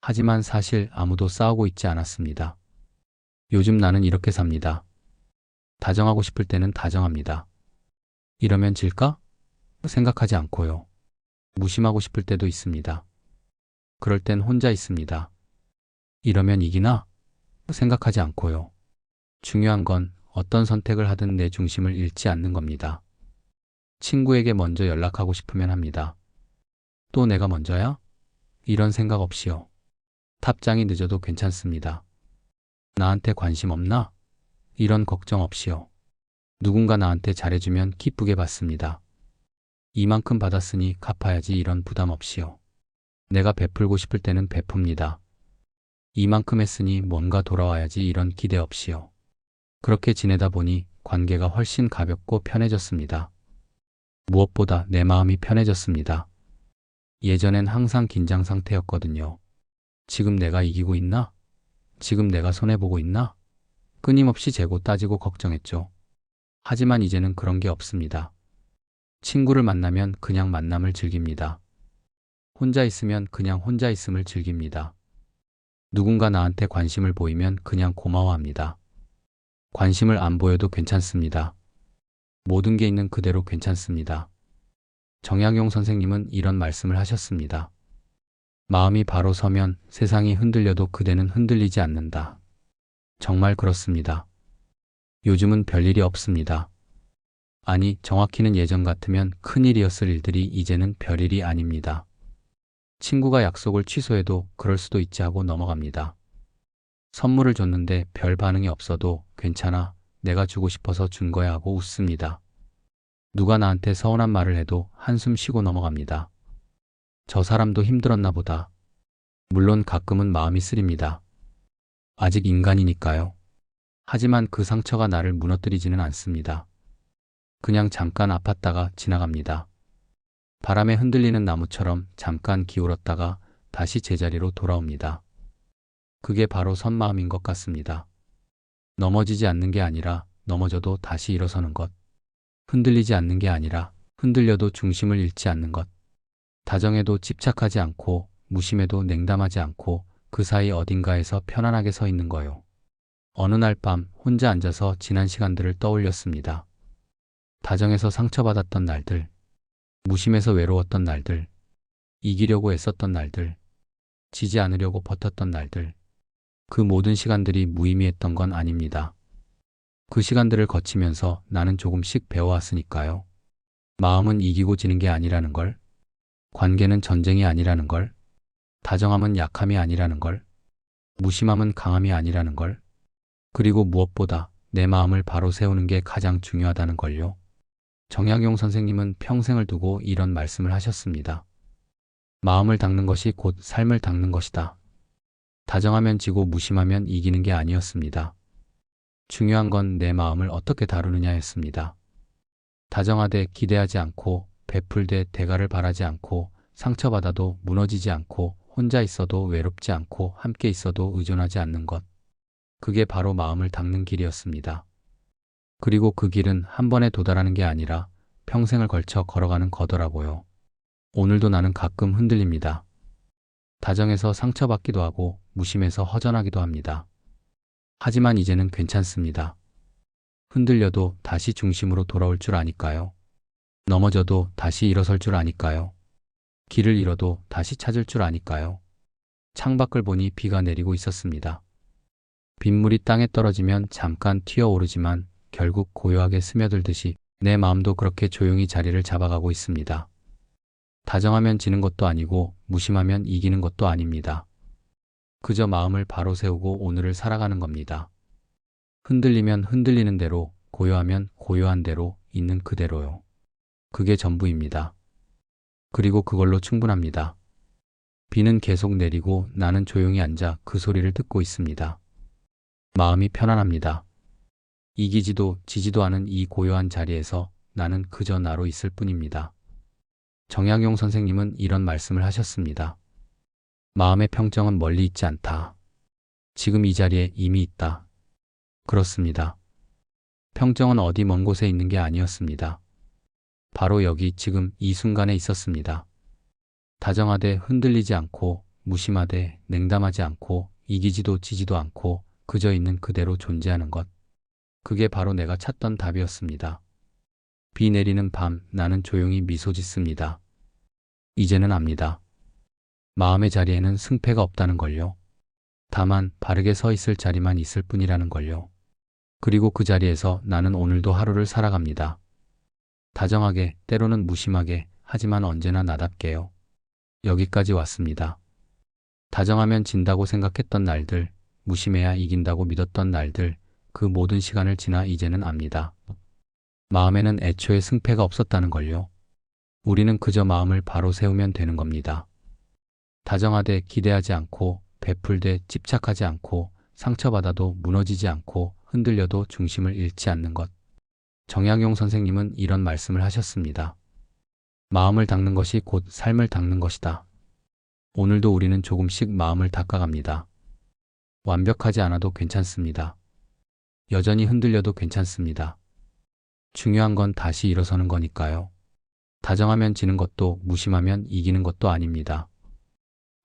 하지만 사실 아무도 싸우고 있지 않았습니다. 요즘 나는 이렇게 삽니다. 다정하고 싶을 때는 다정합니다. 이러면 질까? 생각하지 않고요. 무심하고 싶을 때도 있습니다. 그럴 땐 혼자 있습니다. 이러면 이기나? 생각하지 않고요. 중요한 건 어떤 선택을 하든 내 중심을 잃지 않는 겁니다. 친구에게 먼저 연락하고 싶으면 합니다. 또 내가 먼저야? 이런 생각 없이요. 답장이 늦어도 괜찮습니다. 나한테 관심 없나? 이런 걱정 없이요. 누군가 나한테 잘해주면 기쁘게 받습니다. 이만큼 받았으니 갚아야지 이런 부담 없이요. 내가 베풀고 싶을 때는 베풉니다. 이만큼 했으니 뭔가 돌아와야지 이런 기대 없이요. 그렇게 지내다 보니 관계가 훨씬 가볍고 편해졌습니다. 무엇보다 내 마음이 편해졌습니다. 예전엔 항상 긴장 상태였거든요. 지금 내가 이기고 있나? 지금 내가 손해보고 있나? 끊임없이 재고 따지고 걱정했죠. 하지만 이제는 그런 게 없습니다. 친구를 만나면 그냥 만남을 즐깁니다. 혼자 있으면 그냥 혼자 있음을 즐깁니다. 누군가 나한테 관심을 보이면 그냥 고마워합니다. 관심을 안 보여도 괜찮습니다. 모든 게 있는 그대로 괜찮습니다. 정약용 선생님은 이런 말씀을 하셨습니다. 마음이 바로 서면 세상이 흔들려도 그대는 흔들리지 않는다. 정말 그렇습니다. 요즘은 별일이 없습니다. 아니, 정확히는 예전 같으면 큰일이었을 일들이 이제는 별일이 아닙니다. 친구가 약속을 취소해도 그럴 수도 있지 하고 넘어갑니다. 선물을 줬는데 별 반응이 없어도 괜찮아, 내가 주고 싶어서 준 거야 하고 웃습니다. 누가 나한테 서운한 말을 해도 한숨 쉬고 넘어갑니다. 저 사람도 힘들었나 보다. 물론 가끔은 마음이 쓰립니다. 아직 인간이니까요. 하지만 그 상처가 나를 무너뜨리지는 않습니다. 그냥 잠깐 아팠다가 지나갑니다. 바람에 흔들리는 나무처럼 잠깐 기울었다가 다시 제자리로 돌아옵니다. 그게 바로 선 마음인 것 같습니다. 넘어지지 않는 게 아니라 넘어져도 다시 일어서는 것. 흔들리지 않는 게 아니라 흔들려도 중심을 잃지 않는 것. 다정해도 집착하지 않고 무심해도 냉담하지 않고 그 사이 어딘가에서 편안하게 서 있는 거요. 어느 날 밤 혼자 앉아서 지난 시간들을 떠올렸습니다. 다정해서 상처받았던 날들, 무심해서 외로웠던 날들, 이기려고 애썼던 날들, 지지 않으려고 버텼던 날들. 그 모든 시간들이 무의미했던 건 아닙니다. 그 시간들을 거치면서 나는 조금씩 배워왔으니까요. 마음은 이기고 지는 게 아니라는 걸, 관계는 전쟁이 아니라는 걸, 다정함은 약함이 아니라는 걸, 무심함은 강함이 아니라는 걸, 그리고 무엇보다 내 마음을 바로 세우는 게 가장 중요하다는 걸요. 정약용 선생님은 평생을 두고 이런 말씀을 하셨습니다. 마음을 닦는 것이 곧 삶을 닦는 것이다. 다정하면 지고 무심하면 이기는 게 아니었습니다. 중요한 건 내 마음을 어떻게 다루느냐였습니다. 다정하되 기대하지 않고 베풀되 대가를 바라지 않고 상처받아도 무너지지 않고 혼자 있어도 외롭지 않고 함께 있어도 의존하지 않는 것. 그게 바로 마음을 닦는 길이었습니다. 그리고 그 길은 한 번에 도달하는 게 아니라 평생을 걸쳐 걸어가는 거더라고요. 오늘도 나는 가끔 흔들립니다. 다정해서 상처받기도 하고 무심해서 허전하기도 합니다. 하지만 이제는 괜찮습니다. 흔들려도 다시 중심으로 돌아올 줄 아니까요. 넘어져도 다시 일어설 줄 아니까요. 길을 잃어도 다시 찾을 줄 아니까요. 창밖을 보니 비가 내리고 있었습니다. 빗물이 땅에 떨어지면 잠깐 튀어오르지만 결국 고요하게 스며들듯이 내 마음도 그렇게 조용히 자리를 잡아가고 있습니다. 다정하면 지는 것도 아니고 무심하면 이기는 것도 아닙니다. 그저 마음을 바로 세우고 오늘을 살아가는 겁니다. 흔들리면 흔들리는 대로, 고요하면 고요한 대로, 있는 그대로요. 그게 전부입니다. 그리고 그걸로 충분합니다. 비는 계속 내리고 나는 조용히 앉아 그 소리를 듣고 있습니다. 마음이 편안합니다. 이기지도 지지도 않은 이 고요한 자리에서 나는 그저 나로 있을 뿐입니다. 정약용 선생님은 이런 말씀을 하셨습니다. 마음의 평정은 멀리 있지 않다. 지금 이 자리에 이미 있다. 그렇습니다. 평정은 어디 먼 곳에 있는 게 아니었습니다. 바로 여기 지금 이 순간에 있었습니다. 다정하되 흔들리지 않고 무심하되 냉담하지 않고 이기지도 지지도 않고 그저 있는 그대로 존재하는 것. 그게 바로 내가 찾던 답이었습니다. 비 내리는 밤 나는 조용히 미소 짓습니다. 이제는 압니다. 마음의 자리에는 승패가 없다는 걸요. 다만 바르게 서 있을 자리만 있을 뿐이라는 걸요. 그리고 그 자리에서 나는 오늘도 하루를 살아갑니다. 다정하게, 때로는 무심하게, 하지만 언제나 나답게요. 여기까지 왔습니다. 다정하면 진다고 생각했던 날들, 무심해야 이긴다고 믿었던 날들, 그 모든 시간을 지나 이제는 압니다. 마음에는 애초에 승패가 없었다는 걸요. 우리는 그저 마음을 바로 세우면 되는 겁니다. 다정하되 기대하지 않고, 베풀되 집착하지 않고, 상처받아도 무너지지 않고, 흔들려도 중심을 잃지 않는 것. 정약용 선생님은 이런 말씀을 하셨습니다. 마음을 닦는 것이 곧 삶을 닦는 것이다. 오늘도 우리는 조금씩 마음을 닦아갑니다. 완벽하지 않아도 괜찮습니다. 여전히 흔들려도 괜찮습니다. 중요한 건 다시 일어서는 거니까요. 다정하면 지는 것도 무심하면 이기는 것도 아닙니다.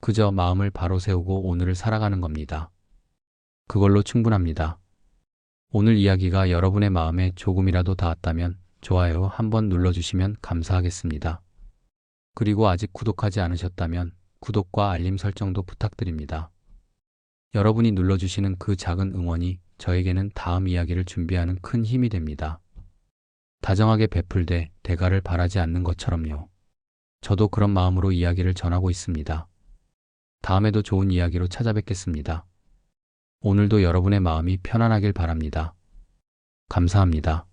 그저 마음을 바로 세우고 오늘을 살아가는 겁니다. 그걸로 충분합니다. 오늘 이야기가 여러분의 마음에 조금이라도 닿았다면 좋아요 한번 눌러주시면 감사하겠습니다. 그리고 아직 구독하지 않으셨다면 구독과 알림 설정도 부탁드립니다. 여러분이 눌러주시는 그 작은 응원이 저에게는 다음 이야기를 준비하는 큰 힘이 됩니다. 다정하게 베풀되 대가를 바라지 않는 것처럼요. 저도 그런 마음으로 이야기를 전하고 있습니다. 다음에도 좋은 이야기로 찾아뵙겠습니다. 오늘도 여러분의 마음이 편안하길 바랍니다. 감사합니다.